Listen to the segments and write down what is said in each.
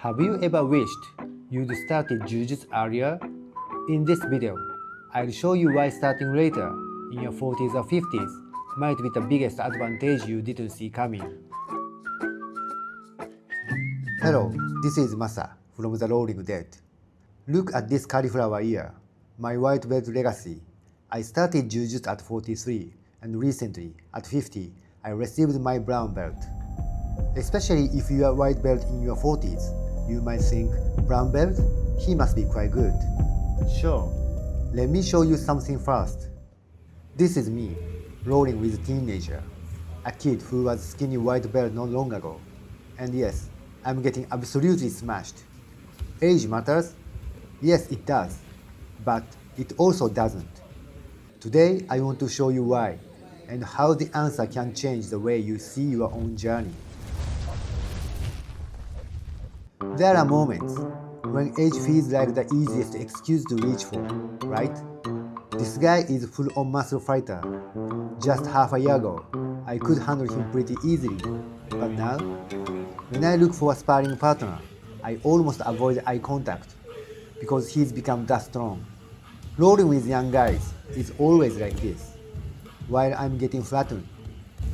Have you ever wished you'd started Jiu-Jitsu earlier? In this video, I'll show you why starting later, in your 40s or 50s, might be the biggest advantage you didn't see coming. Hello, this is Masa from the Rolling Dead. Look at this cauliflower ear, my white belt legacy. I started Jiu-Jitsu at 43, and recently, at 50, I received my brown belt. Especially if you are white belt in your 40s, you might think, brown belt? He must be quite good. Sure. Let me show you something first. This is me, rolling with a teenager, a kid who was skinny white belt not long ago. And yes, I'm getting absolutely smashed. Age matters? Yes, it does. But it also doesn't. Today, I want to show you why, and how the answer can change the way you see your own journey. There are moments when age feels like the easiest excuse to reach for, right? This guy is full-on muscle fighter. Just half a year ago, I could handle him pretty easily. But now, when I look for a sparring partner, I almost avoid eye contact because he's become that strong. Rolling with young guys is always like this. While I'm getting flattened,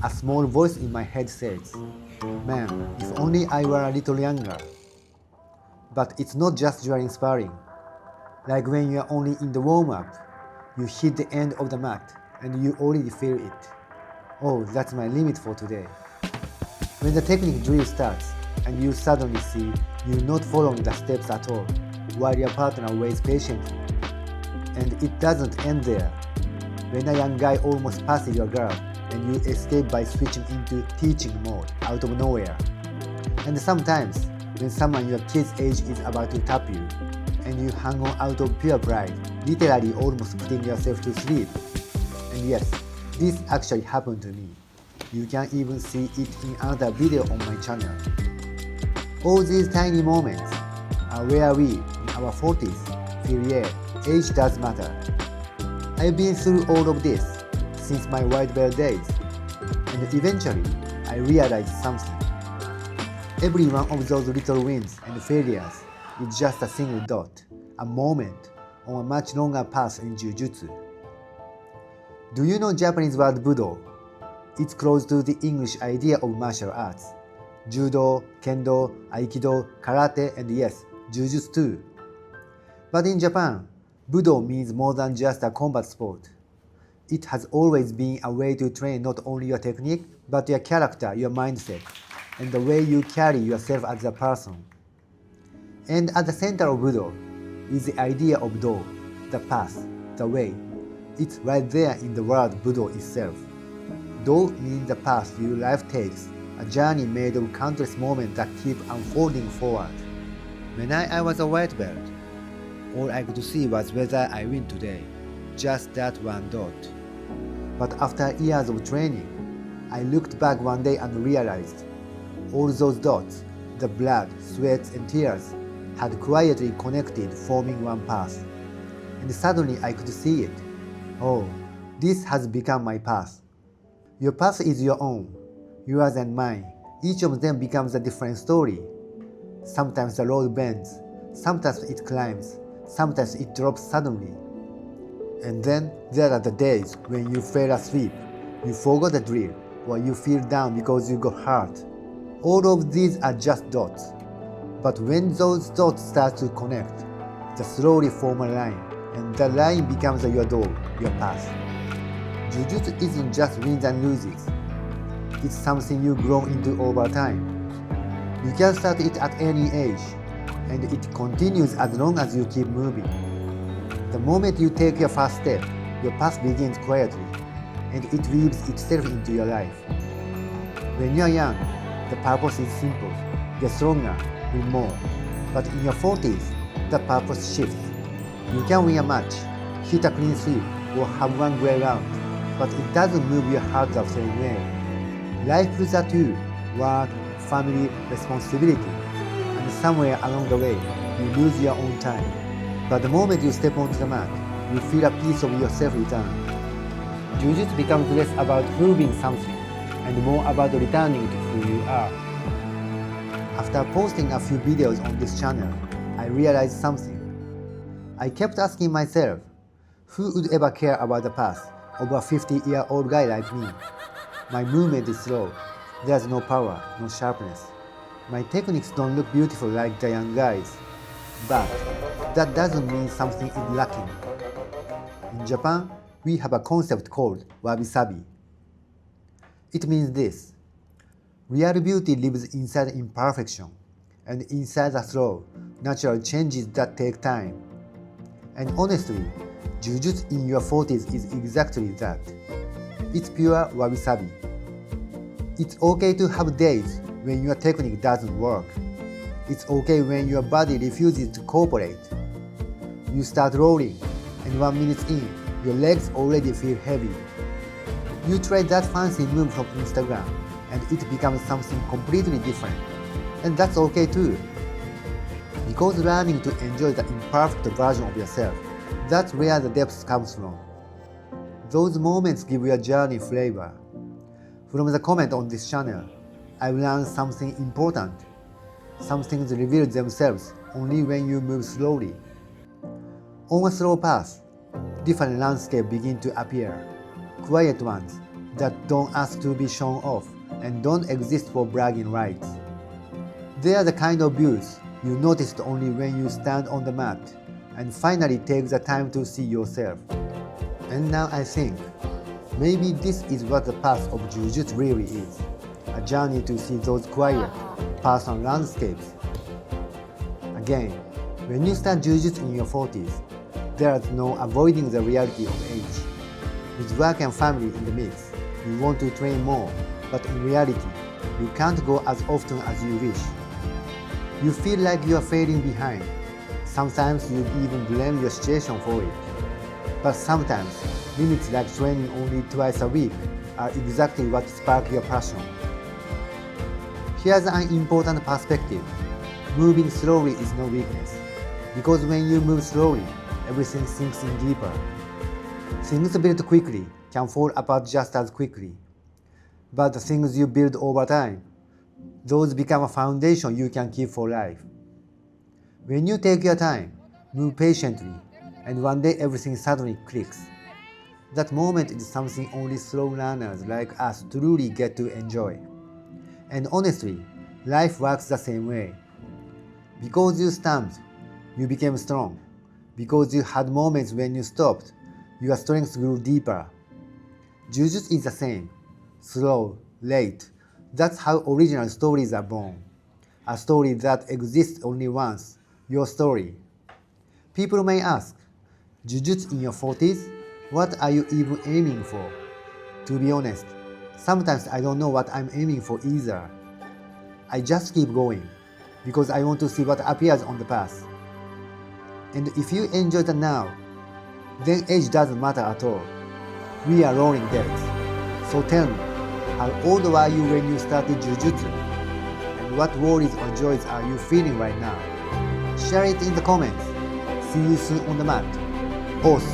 a small voice in my head says, "Man, if only I were a little younger." But it's not just during sparring. Like when you are only in the warm-up, you hit the end of the mat and you already feel it. Oh, that's my limit for today. When the technique drill starts and you suddenly see you're not following the steps at all, while your partner waits patiently. And it doesn't end there. When a young guy almost passes your guard and you escape by switching into teaching mode out of nowhere. And sometimes, when someone your kid's age is about to tap you, and you hang on out of pure pride, literally almost putting yourself to sleep. And yes, this actually happened to me. You can even see it in another video on my channel. All these tiny moments are where we, in our 40s, feel yeah, age does matter. I've been through all of this since my white belt days, and eventually I realized something. Every one of those little wins and failures is just a single dot, a moment on a much longer path in Jiu-Jitsu. Do you know Japanese word Budo? It's close to the English idea of martial arts. Judo, Kendo, Aikido, Karate, and yes, Jiu-Jitsu too. But in Japan, Budo means more than just a combat sport. It has always been a way to train not only your technique, but your character, your mindset, and the way you carry yourself as a person. And at the center of Budo is the idea of Do, the path, the way. It's right there in the word Budo itself. Do means the path your life takes, a journey made of countless moments that keep unfolding forward. When I was a white belt, all I could see was whether I win today, just that one dot. But after years of training, I looked back one day and realized all those dots, the blood, sweat, and tears, had quietly connected, forming one path. And suddenly I could see it. Oh, this has become my path. Your path is your own, yours and mine. Each of them becomes a different story. Sometimes the road bends, sometimes it climbs, sometimes it drops suddenly. And then there are the days when you fell asleep, you forgot the drill, or you feel down because you got hurt. All of these are just dots. But when those dots start to connect, they slowly form a line, and the line becomes your door, your path. Jiu-Jitsu isn't just wins and loses. It's something you grow into over time. You can start it at any age, and it continues as long as you keep moving. The moment you take your first step, your path begins quietly, and it weaves itself into your life. When you're young, the purpose is simple, get stronger, win more. But in your 40s, the purpose shifts. You can win a match, hit a clean sweep, or have one great round, but it doesn't move your heart the same way. Life pulls at you, work, family, responsibility, and somewhere along the way, you lose your own time. But the moment you step onto the mat, you feel a piece of yourself return. Jiu-Jitsu becomes less about proving something, and more about returning to who you are. After posting a few videos on this channel, I realized something. I kept asking myself, who would ever care about the past of a 50-year-old guy like me? My movement is slow. There's no power, no sharpness. My techniques don't look beautiful like the young guys. But that doesn't mean something is lacking. In Japan, we have a concept called wabi-sabi. It means this. Real beauty lives inside imperfection, and inside the slow, natural changes that take time. And honestly, Jiu-Jitsu in your 40s is exactly that. It's pure wabi-sabi. It's okay to have days when your technique doesn't work. It's okay when your body refuses to cooperate. You start rolling, and 1 minute in, your legs already feel heavy. You try that fancy move from Instagram, and it becomes something completely different. And that's okay too. Because learning to enjoy the imperfect version of yourself, that's where the depth comes from. Those moments give your journey flavor. From the comment on this channel, I've learned something important. Some things reveal themselves only when you move slowly. On a slow path, different landscapes begin to appear. Quiet ones that don't ask to be shown off and don't exist for bragging rights. They are the kind of views you noticed only when you stand on the mat and finally take the time to see yourself. And now I think, maybe this is what the path of Jiu-Jitsu really is. A journey to see those quiet, personal landscapes. Again, when you start Jiu-Jitsu in your 40s, there is no avoiding the reality of age. With work and family in the mix, you want to train more, but in reality, you can't go as often as you wish. You feel like you are failing behind. Sometimes you even blame your situation for it. But sometimes, limits like training only twice a week are exactly what spark your passion. Here's an important perspective. Moving slowly is no weakness. Because when you move slowly, everything sinks in deeper. Things built quickly can fall apart just as quickly. But the things you build over time, those become a foundation you can keep for life. When you take your time, move patiently, and one day everything suddenly clicks. That moment is something only slow learners like us truly get to enjoy. And honestly, life works the same way. Because you stumped, you became strong. Because you had moments when you stopped, your strength grew deeper. Jiu-Jitsu is the same. Slow, late. That's how original stories are born. A story that exists only once. Your story. People may ask, Jiu-Jitsu in your 40s? What are you even aiming for? To be honest, sometimes I don't know what I'm aiming for either. I just keep going, because I want to see what appears on the path. And if you enjoy the now, then age doesn't matter at all. We are rolling days. So tell me, how old were you when you started Jiu-Jitsu? And what worries or joys are you feeling right now? Share it in the comments. See you soon on the mat. Pause.